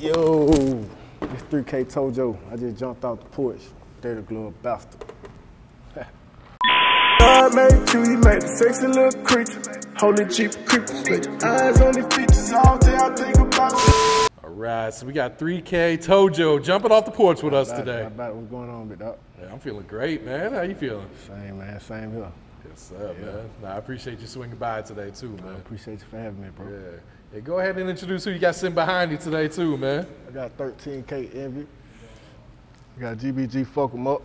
Yo, it's 3kTowjo. I just jumped out the porch. Dirty glove bastard. God made you, he made a sexy little creature. Holy cheap creepers, but your eyes on the features all day I think about it. All right, so we got 3kTowjo jumping off the porch with us today. How about what's going on, big dog? Yeah, I'm feeling great, man. How you feeling? Same, man. Same here. Yes, sir, man. Nah, I appreciate you swinging by today, too, man. I appreciate you for having me, bro. Yeah. Hey, go ahead and introduce who you got sitting behind you today, too, man. I got 13K Envy. I got GBG Fuck 'em Up.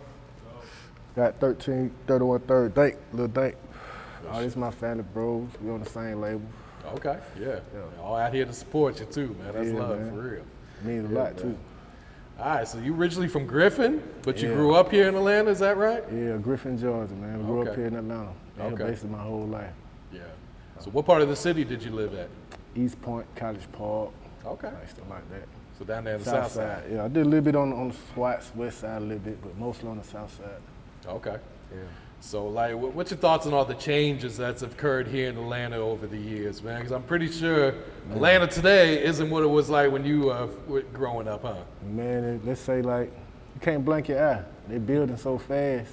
Got 31 Third Dank, Lil Dank. Oh, this is my family, bros. We on the same label. Okay, yeah. All out here to support you, too, man. That's love, man. for real. Means a lot, man. too. All right, so you originally from Griffin, but you grew up here in Atlanta, is that right? Yeah, Griffin, Georgia, man. We grew up here in Atlanta. Been here basically my whole life. Yeah. So what part of the city did you live at? East Point, College Park. Okay. Stuff like that. So down there on the south side. Yeah, I did a little bit on the Swats, west side a little bit, but mostly on the south side. Okay. Yeah. So, like, what's your thoughts on all the changes that's occurred here in Atlanta over the years, man? Because I'm pretty sure Atlanta today isn't what it was like when you were growing up, huh? Man, let's say, like, you can't blink your eye. They building so fast.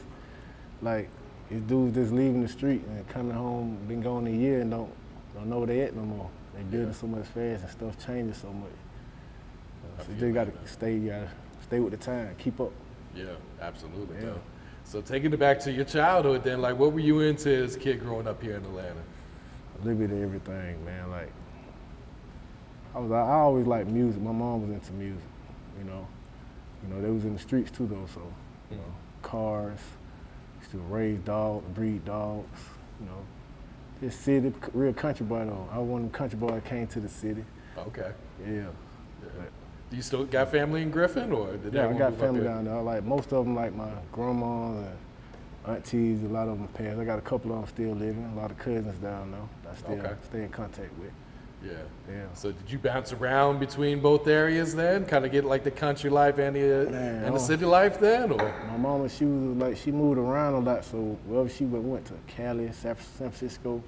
Like, these dudes just leaving the street and coming home, been gone a year and don't know where they at no more. They building so much fast and stuff changing so much. So you just gotta stay with the time, keep up. Yeah, absolutely. Yeah. Man. So taking it back to your childhood then, like what were you into as a kid growing up here in Atlanta? A little bit of everything, man. Like, I always liked music. My mom was into music, you know. They was in the streets too though, so, you know, cars, used to raise dogs, breed dogs, you know. This city, real country boy though. I was one of them country boys that came to the city. Okay. Yeah. Do you still got family in Griffin, or did I got family down there. Like most of them, like my grandma and aunties, a lot of them passed. I got a couple of them still living. A lot of cousins down there. I still stay in contact with. Yeah. So did you bounce around between both areas then? Kind of get like the country life and the city life then, or? My mama, she was like, she moved around a lot. So wherever she went to Cali, San Francisco,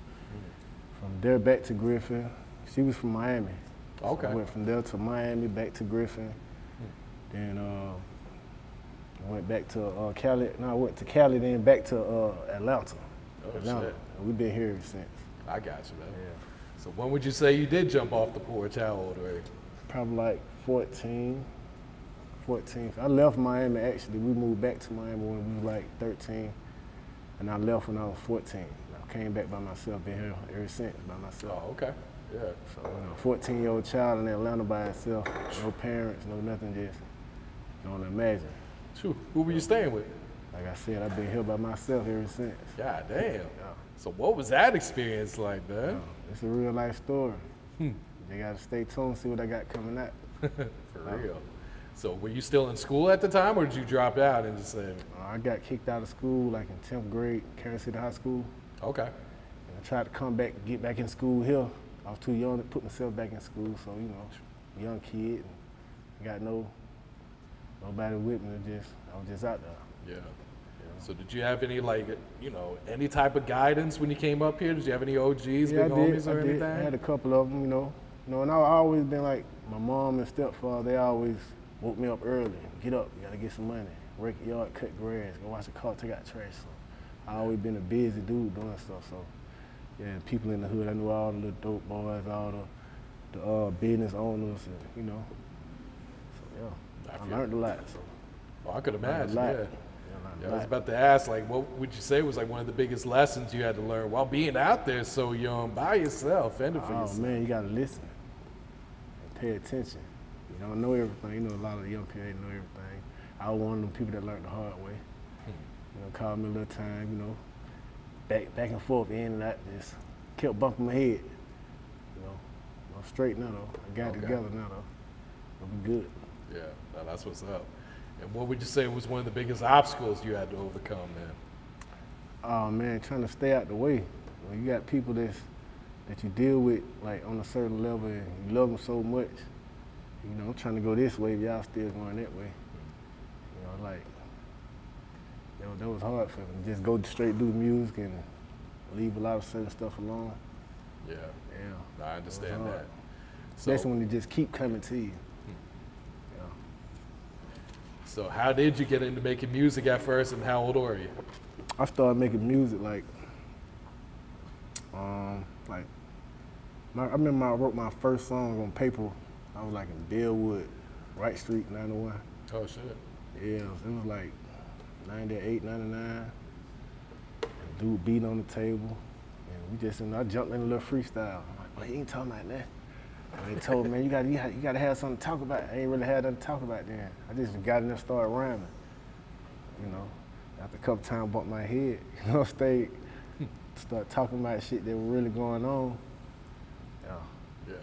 from there back to Griffin. She was from Miami. Okay. So I went from there to Miami, back to Griffin. Then I went back to Cali. No, I went to Cali, then back to Atlanta. Oh, Atlanta. shit. We've been here ever since. I got you, man. Yeah. So when would you say you did jump off the porch? How old were you? Probably like 14. I left Miami, actually. We moved back to Miami when we were like 13. And I left when I was 14. I came back by myself, been here ever since by myself. Oh, okay. Yeah. So, 14-year-old child in Atlanta by itself, no parents, no nothing, just, you don't imagine. Who were you staying with? Like I said, I've been here by myself ever since. God damn. Yeah. So what was that experience like, man? It's a real life story. You gotta stay tuned, see what I got coming out. For real. So were you still in school at the time, or did you drop out and just say? I got kicked out of school like in 10th grade, Kansas City High School. Okay. And I tried to come back, get back in school here. I was too young to put myself back in school, so, you know, young kid, and got nobody with me, I was just out there. Yeah. So did you have any, like, you know, any type of guidance when you came up here? Did you have any OGs, big homies or anything? I had a couple of them, you know. And I've always been like, my mom and stepfather, they always woke me up early. Get up, you gotta get some money. Work your yard, cut grass, go wash the car, take out trash. So I always been a busy dude doing stuff, so. Yeah, people in the hood, I knew all the little dope boys, all the business owners, and, you know. So, yeah, I learned a lot. So. Well, I could imagine, yeah. I was lot. about to ask, like, what would you say was like one of the biggest lessons you had to learn while being out there so young by yourself, fending for yourself? Oh, man, you gotta listen and pay attention. You don't know everything. You know, a lot of the young people didn't know everything. I was one of them people that learned the hard way. You know, called me a little time, you know. Back and forth, in and out, just kept bumping my head. You know, I'm straight now though. I got it together now though. I'll be good. Yeah, no, that's what's up. And what would you say was one of the biggest obstacles you had to overcome, man? Oh man, trying to stay out the way. When you got people that you deal with like on a certain level and you love them so much, you know, I'm trying to go this way, y'all still going that way. You know, like, that was hard for me. Just go straight do music and leave a lot of certain stuff alone. Yeah. Yeah. I understand that. Especially when they just keep coming to you. So how did you get into making music at first, and how old were you? I started making music I remember I wrote my first song on paper. I was like in Bellwood, Wright Street, 901. Oh shit. Yeah, it was like 98, 99. Dude beating on the table, and I jumped in a little freestyle. I'm like, well, he ain't talking about that. And they told me, man, you gotta have something to talk about. I ain't really had nothing to talk about then. I just got in there and started rhyming. You know, after a couple times, bumped my head. You know, stayed, started talking about shit that was really going on. Yeah,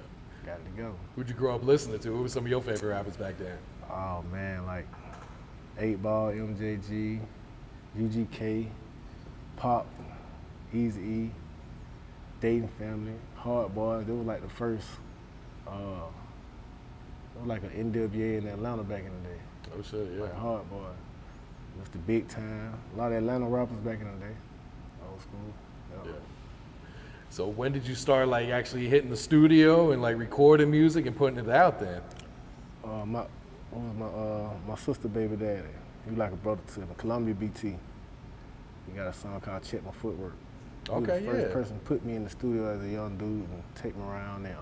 got it to go. Who'd you grow up listening to? Who were some of your favorite rappers back then? Oh man, like 8 Ball, MJG, UGK, Pop, Eazy-E, Dating Family, Hard Boys. They were like the first, it was like an NWA in Atlanta back in the day. Oh shit, yeah. Like Hard Boy. It was the big time. A lot of Atlanta rappers back in the day. Old school. Yeah. So when did you start like actually hitting the studio and like recording music and putting it out there? My sister baby daddy. He was like a brother to me. Columbia BT. He got a song called Check My Footwork. Okay, he was the first person to put me in the studio as a young dude and take me around. And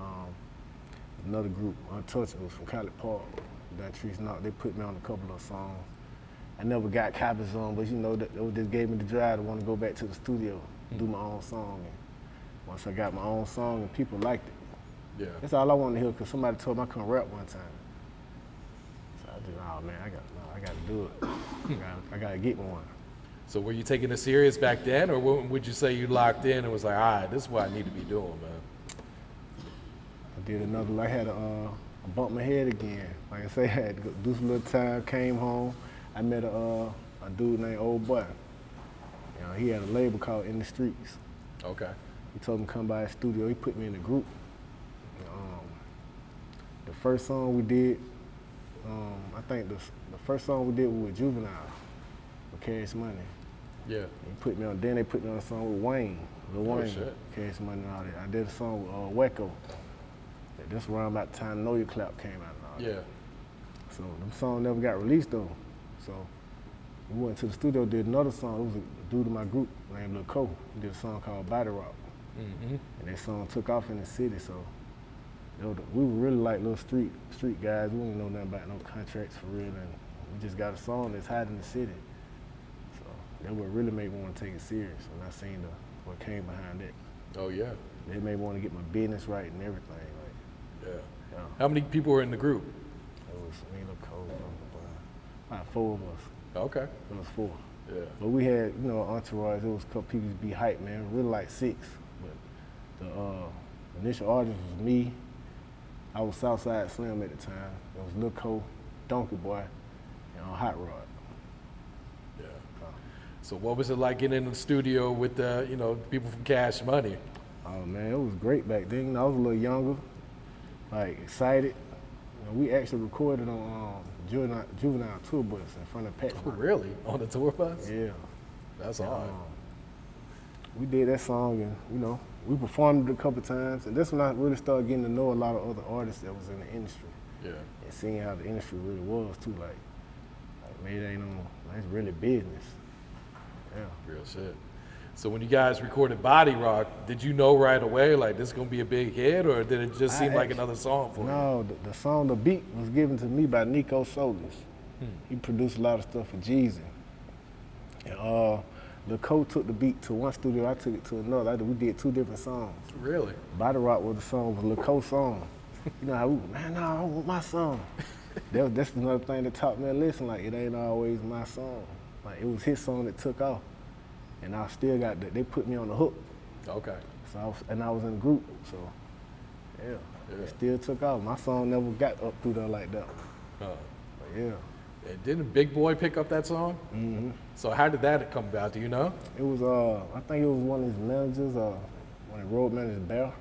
another group, Untouchables from College Park, that Trees Knock, they put me on a couple of songs. I never got copies on, but you know, that just gave me the drive to want to go back to the studio, do my own song. And once I got my own song and people liked it, yeah, that's all I wanted to hear, because somebody told me I couldn't rap one time. So I just, oh man, I got to do it. I got to get me one. So were you taking it serious back then, or would you say you locked in and was like, all right, this is what I need to be doing, man? I did another, I had a bump my head again. Like I say, I had to go do some little time, came home. I met a dude named Old Boy. You know, he had a label called In the Streets. Okay. He told me to come by his studio. He put me in a group. The first song we did, I think the first song we did was with Juvenile, with Cash Money. Yeah. He put me on. Then they put me on a song with Wayne, Lil Wayne, shit. Cash Money and all that. I did a song with Wacko. This around about the time Know Your Clap came out and all that. Yeah. So them songs never got released though. So we went to the studio, did another song. It was a dude in my group named Lil Ko. He did a song called Body Rock. Mm-hmm. And that song took off in the city. So we were really like little street guys. We didn't know nothing about no contracts for real. And we just got a song that's hot in the city. So that would really made me want to take it serious. And I seen what came behind that. Oh yeah. They made me want to get my business right and everything. Yeah. Yeah. How many people were in the group? It was me, Lil Ko, about 4 of us. Okay. It was 4. Yeah. But we had, you know, entourage. There was a couple people to be hyped, man. Really like 6. But the initial artist was me. I was Southside Slim at the time. It was Lil Ko, Donkey Boy, and Hot Rod. Yeah. So what was it like getting in the studio with the, you know, people from Cash Money? Oh man, it was great back then. You know, I was a little younger, like excited. You know, we actually recorded on Juvenile tour bus in front of Pat. Oh, really? On the tour bus? Yeah. That's hard. We did that song, and you know, we performed it a couple times, and that's when I really started getting to know a lot of other artists that was in the industry. Yeah. And seeing how the industry really was too, like man, it ain't no, it's really business. Yeah. Real shit. So when you guys recorded Body Rock, did you know right away, like, this is gonna be a big hit, or did it just seem like another song for you? No, the song, the beat was given to me by Nico Solis. He produced a lot of stuff for Jeezy. And Lil Ko took the beat to one studio, I took it to another. We did 2 different songs. Really? Body Rock was the song, was Lil Ko's song. You know how man, no, I want my song. That's another thing that taught me to listen, like, it ain't always my song. Like, it was his song that took off. And I still got that. They put me on the hook. Okay. So I was in the group. So yeah, it still took off. My song never got up through there like that. But yeah. And didn't Big Boy pick up that song? Mm-hmm. So how did that come about? Do you know? It was I think it was one of his managers, one of the road managers, Bear.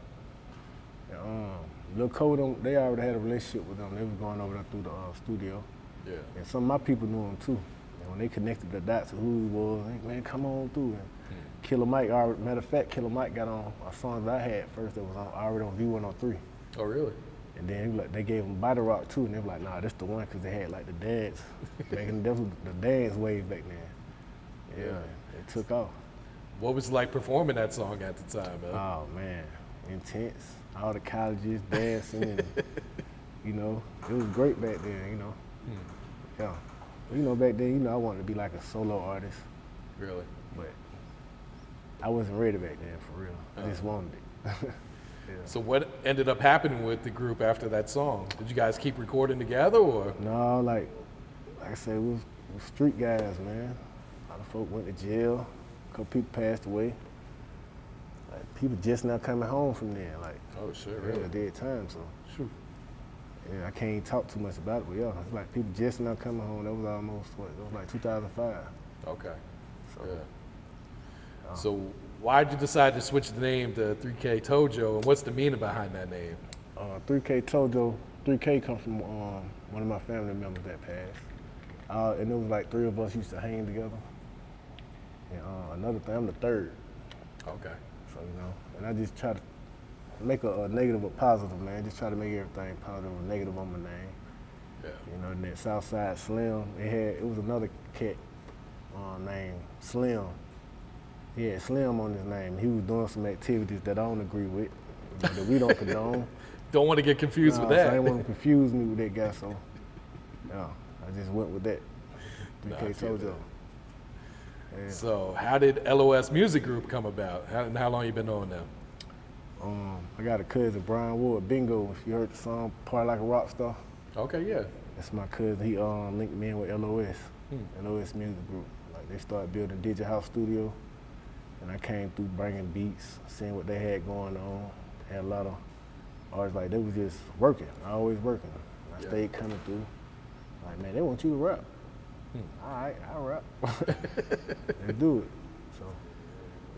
And, Lil Ko, they already had a relationship with them. They was going over there through the studio. Yeah. And some of my people knew him too. When they connected the dots of who he was, like, man, come on through. And Killer Mike, matter of fact, Killer Mike got on a song that I had first that was already on V103. Oh, really? And then like, they gave them Body Rock too, and they were like, nah, this the one, because they had like the dads. That was the dance wave back then. Yeah, it took off. What was it like performing that song at the time, man? Oh man, intense. All the colleges dancing, and you know, it was great back then, you know. Yeah. You know, back then, you know, I wanted to be like a solo artist. Really? But I wasn't ready back then, for real. I just wanted it. Yeah. So what ended up happening with the group after that song? Did you guys keep recording together, or? No, like I said, we was street guys, man. A lot of folk went to jail. A couple people passed away. Like people just now coming home from there. Like, oh shit, really? Dead time, so. Shoot. Yeah, I can't talk too much about it, but yeah, it's like people just now coming home. That was almost what? It was like 2005. Okay. So, yeah. So why'd you decide to switch the name to 3kTowjo, and what's the meaning behind that name? 3kTowjo, 3K come from one of my family members that passed. And it was like 3 of us used to hang together. And another thing, I'm the 3rd. Okay. So, you know, and I just try to make a negative a positive, man. Just try to make everything positive or negative on my name. Yeah. You know, and that Southside Slim, it was another cat named Slim. He had Slim on his name. He was doing some activities that I don't agree with, that we don't condone. Don't want to get confused with that. So I didn't want to confuse me with that guy, so yeah, I just went with that. 3kTowjo. Yeah. So how did LOS Music Group come about? How long you been on them? I got a cousin, Brian Ward, Bingo, if you heard the song, Party Like a Rock Star. Okay, yeah. That's my cousin. He linked me in with LOS, LOS Music Group. Like they started building a Digital House studio, and I came through bringing beats, seeing what they had going on. Had a lot of artists, like they was just working, always working. I stayed coming through. Like, man, they want you to rap. All right, I'll rap. Let's do it. So,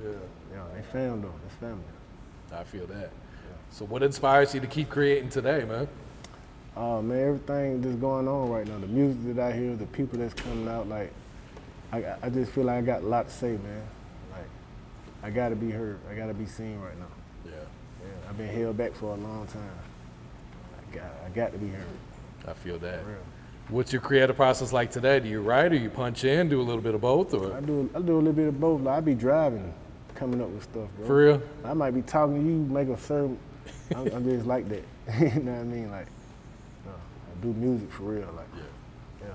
yeah, they found though, it's family. I feel that. Yeah. So what inspires you to keep creating today, man? Oh man, everything that's going on right now, the music that I hear, the people that's coming out, like, I just feel like I got a lot to say, man. Like, I gotta be heard, I gotta be seen right now. Yeah. I've been held back for a long time. I got to be heard. I feel that. For real. What's your creative process like today? Do you write, or you punch in, do a little bit of both, or? I do a little bit of both. Like, I be driving, coming up with stuff, bro. For real? I might be talking to you, make a certain, I'm just like that. You know what I mean? Like, I do music for real, like, yeah.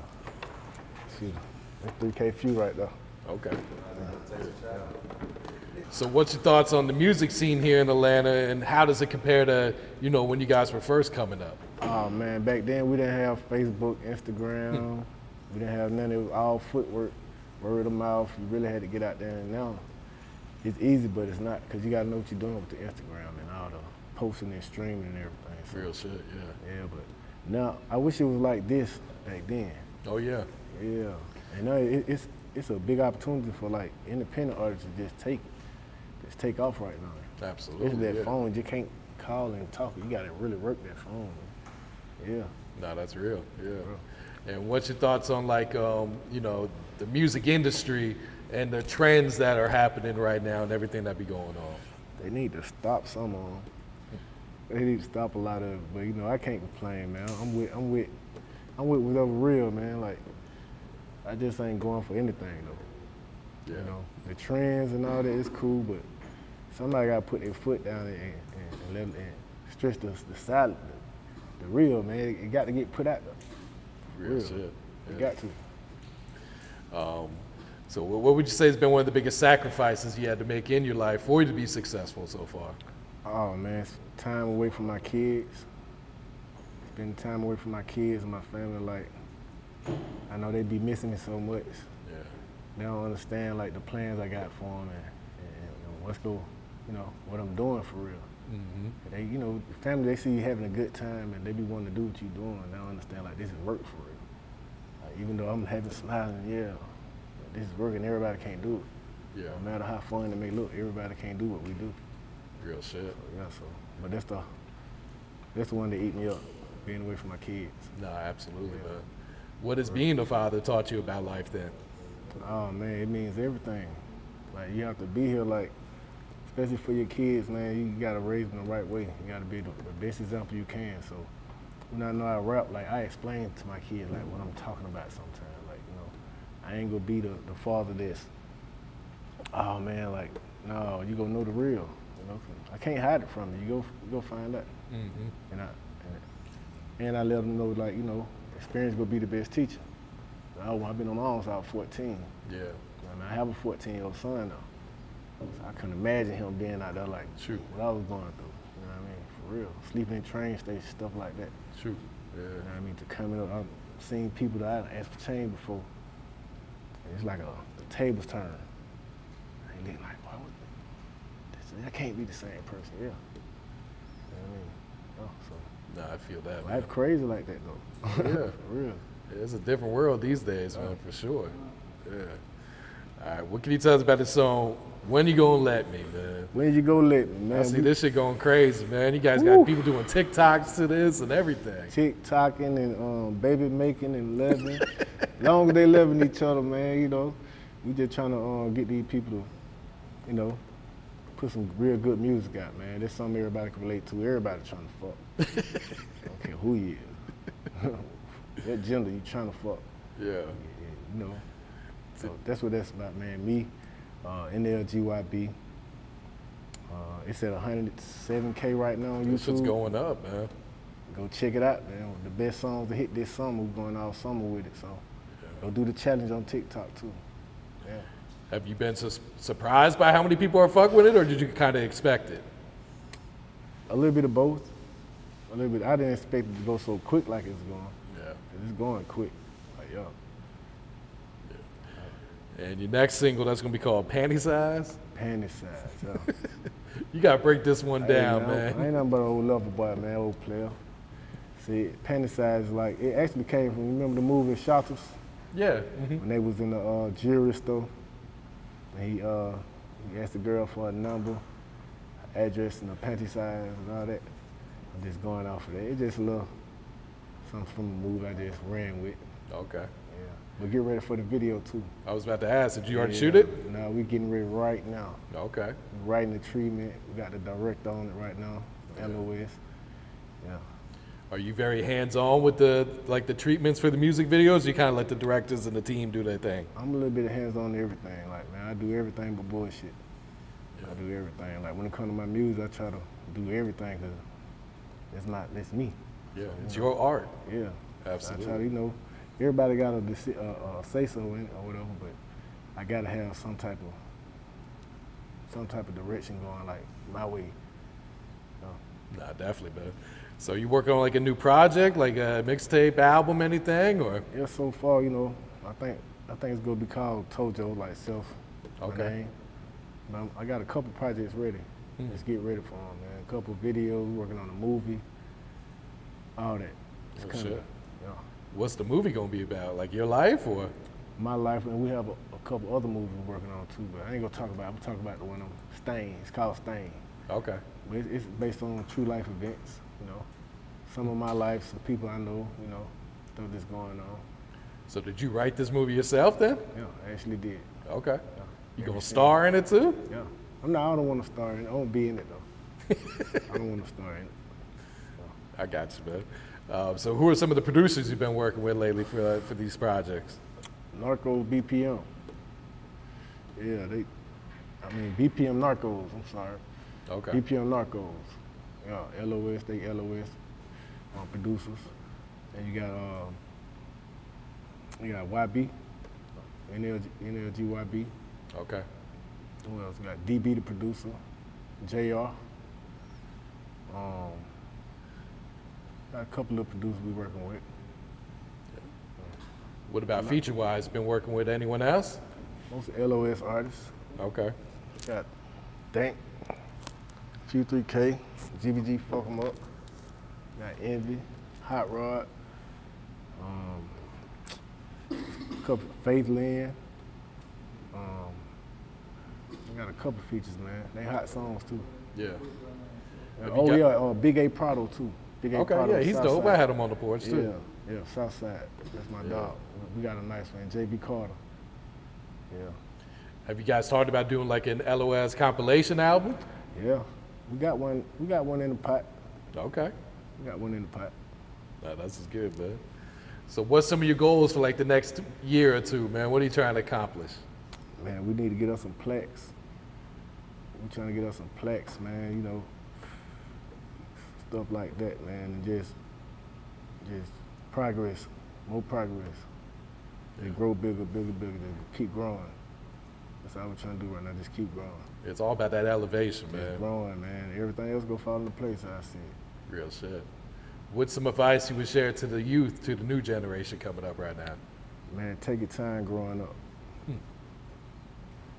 Excuse me. That's 3K few right there. Okay. So what's your thoughts on the music scene here in Atlanta, and how does it compare to, you know, when you guys were first coming up? Oh man, back then we didn't have Facebook, Instagram. We didn't have none. It was all footwork, word of mouth. You really had to get out there, and now it's easy, but it's not, because you got to know what you're doing with the Instagram and all the posting and streaming and everything. So, real shit, yeah. Yeah, but now I wish it was like this back then. Oh yeah. Yeah, and now it's a big opportunity for like independent artists to just take off right now. Absolutely. Especially that phone, you can't call and talk. You got to really work that phone. Yeah. No, that's real. Yeah. And what's your thoughts on, like, you know, the music industry and the trends that are happening right now and everything that be going on? They need to stop some of them. They need to stop a lot of it. But you know, I can't complain, man. I'm with whatever real, man. Like, I just ain't going for anything though. Yeah. You know, the trends and all that is cool, but somebody gotta put their foot down and stretch the side. The real, man, it got to get put out there. Real shit. It got to. So what would you say has been one of the biggest sacrifices you had to make in your life for you to be successful so far? Oh man, it's time away from my kids. Spending time away from my kids and my family. Like, I know they be missing me so much. Yeah. They don't understand like the plans I got for them and what I'm doing for real. Mm-hmm. They, you know, the family, they see you having a good time and they be wanting to do what you're doing. They don't understand like this is work for real. Like, even though I'm having smiling, this is work and everybody can't do it. Yeah. No matter how fun it may look, everybody can't do what we do. Real shit. But that's the one that eat me up, being away from my kids. No, absolutely, man. What has being a father taught you about life then? Oh man, it means everything. Like, you have to be here, like, especially for your kids, man, you gotta raise them the right way. You gotta be the best example you can. So when I know I rap, like I explain to my kids like what I'm talking about sometimes. Like, you know, I ain't gonna be the father that's, oh man, like, no, you gonna know the real. You know, I can't hide it from you. You go find out. Mm-hmm. And I let them know, like, you know, experience gonna be the best teacher. I've been on my own since I was 14. Yeah. I have a 14-year-old son now. So I couldn't imagine him being out there like what I was going through. You know what I mean? For real. Sleeping in train stations, stuff like that. True. Yeah. You know what I mean? To come in, I've seen people that I asked for change before. And it's like the tables turn. They look like, boy, that can't be the same person. Yeah. You know what I mean? Oh, so. Nah, I feel that. Life crazy like that though. Yeah. For real. Yeah, it's a different world these days, man, for sure. Yeah. All right, what can you tell us about this song, When You Gonna Let Me, man? When You Gonna Let Me, man. I see this shit going crazy, man. You guys got people doing TikToks to this and everything. TikToking and baby making and loving. Long as they loving each other, man, you know. We just trying to get these people to, you know, put some real good music out, man. That's something everybody can relate to. Everybody trying to fuck. I don't care who you is. That gender, you trying to fuck. Yeah. You know. So that's what that's about, man. Me, NLG YB. It's at 107K right now on YouTube. This shit's going up, man. Go check it out, man. The best songs to hit this summer. We're going all summer with it. So go do the challenge on TikTok too. Yeah. Have you been surprised by how many people are fucking with it, or did you kind of expect it? A little bit of both. A little bit. I didn't expect it to go so quick like it's going. Yeah. It's going quick. Like, yo. And your next single, that's gonna be called Panty Size? Panty Size, yo. You gotta break this one down, man. I ain't nothing but an old lover boy, man, old player. See, Panty Size is like, it actually came from, you remember the movie Shotters? Yeah. When they was in the jewelry store, and he asked the girl for a number, address, and a panty size, and all that. I'm just going off of that. It's just a little something from the movie I just ran with. Okay. Yeah. But get ready for the video too. I was about to ask, did you already shoot it? No, we getting ready right now. Okay. We're writing the treatment. We got the director on it right now, LOS. Yeah. Are you very hands-on with the treatments for the music videos? Or you kind of let the directors and the team do their thing? I'm a little bit hands-on everything. Like, man, I do everything but bullshit. Yeah. I do everything. Like, when it comes to my music, I try to do everything because it's me. Yeah, it's your art. Yeah. Absolutely. So I try to, you know, everybody got to say so in it or whatever, but I got to have some type of direction going, like, my way. Nah, definitely, man. So you working on like a new project, like a mixtape, album, anything, or? Yeah, so far, you know, I think it's gonna be called Tojo, like self. Okay. Name. But I got a couple projects ready. Let's get ready for them, man. A couple videos, working on a movie, all that. It's Oh, coming. shit. Yeah. What's the movie gonna be about? Like your life, or? My life, and we have a couple other movies we're working on too, but I ain't gonna talk about it. I'm gonna talk about the one on Stain. It's called Stain. Okay. But it's based on true life events, you know. Some of my life, some people I know, you know, stuff that's going on. So did you write this movie yourself then? Yeah, I actually did. Okay. Yeah. You gonna star in it too? Yeah. I don't want to star in it. I won't be in it though. I don't want to star in it. I got you, man. So who are some of the producers you've been working with lately for these projects? Narcos BPM. Yeah, BPM Narcos, I'm sorry. Okay. BPM Narcos. Yeah, LOS, they LOS producers. And you got YB, NLG YB. Okay. Who else? We got DB the producer, JR. Got a couple of producers we working with. What about feature-wise? Been working with anyone else? Most LOS artists. Okay. Got Dank, Few 3K, GBG, fuck 'em up. Got Envy, Hot Rod, couple Faith Lynn. I got a couple features, man. They hot songs too. Yeah. Big A Prado too. Big A Okay, Prado, yeah, he's dope. Southside. I had him on the porch too. Yeah, Southside. That's my dog. We got a nice one, JB Carter. Yeah. Have you guys talked about doing like an LOS compilation album? Yeah, we got one. We got one in the pot. Okay. We got one in the pot. Nah, that's just good, man. So what's some of your goals for like the next year or two, man? What are you trying to accomplish? Man, we need to get us some plaques. We're trying to get us some plaques, man, you know, stuff like that, man, and just progress, more progress. And grow bigger, bigger, bigger, keep growing. That's all we're trying to do right now, just keep growing. It's all about that elevation, man. Keep growing, man. Everything else gonna fall into place, I see it. Real shit. What's some advice you would share to the youth, to the new generation coming up right now? Man, take your time growing up.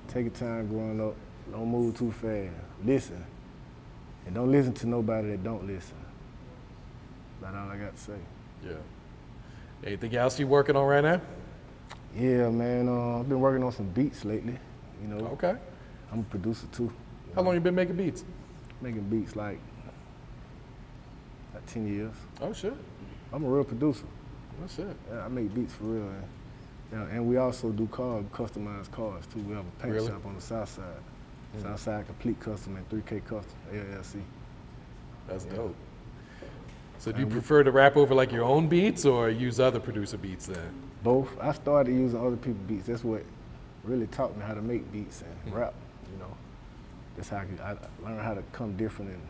Take your time growing up. Don't move too fast. Listen. And don't listen to nobody that don't listen. That's all I got to say. Yeah. Anything else you working on right now? Yeah, man. I've been working on some beats lately. You know. Okay. I'm a producer too. How long you been making beats? Making beats like 10 years. Oh shit. I'm a real producer. Oh shit. Yeah, I make beats for real. And we also do customized cars too. We have a paint shop on the south side. Southside Complete Custom and 3K Custom, LLC. That's dope. So do you prefer to rap over like your own beats or use other producer beats then? Both. I started using other people's beats. That's what really taught me how to make beats and rap, you know. That's how I learned how to come different and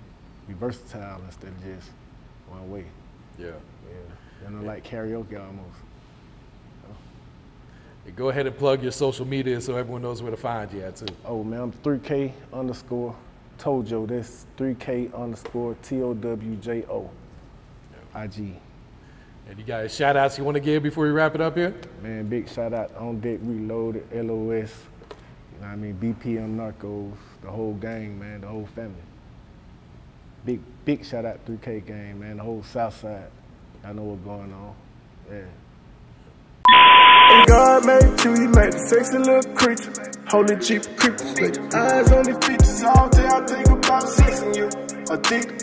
be versatile instead of just one way. Yeah. Yeah. You know, like karaoke almost. Go ahead and plug your social media so everyone knows where to find you at too. Oh man, I'm 3k_Tojo. That's 3k_TOWJO. IG. And you guys shout outs you want to give before we wrap it up here? Man, big shout out On Deck Reloaded, LOS, you know what I mean, BPM Narcos, the whole gang, man, the whole family. Big shout out 3K gang, man, the whole south side. I know what's going on. Yeah. God made you, he made a sexy little creature. Holy cheap creeper, put your eyes on the features all day. I think about seeing you. Addicted.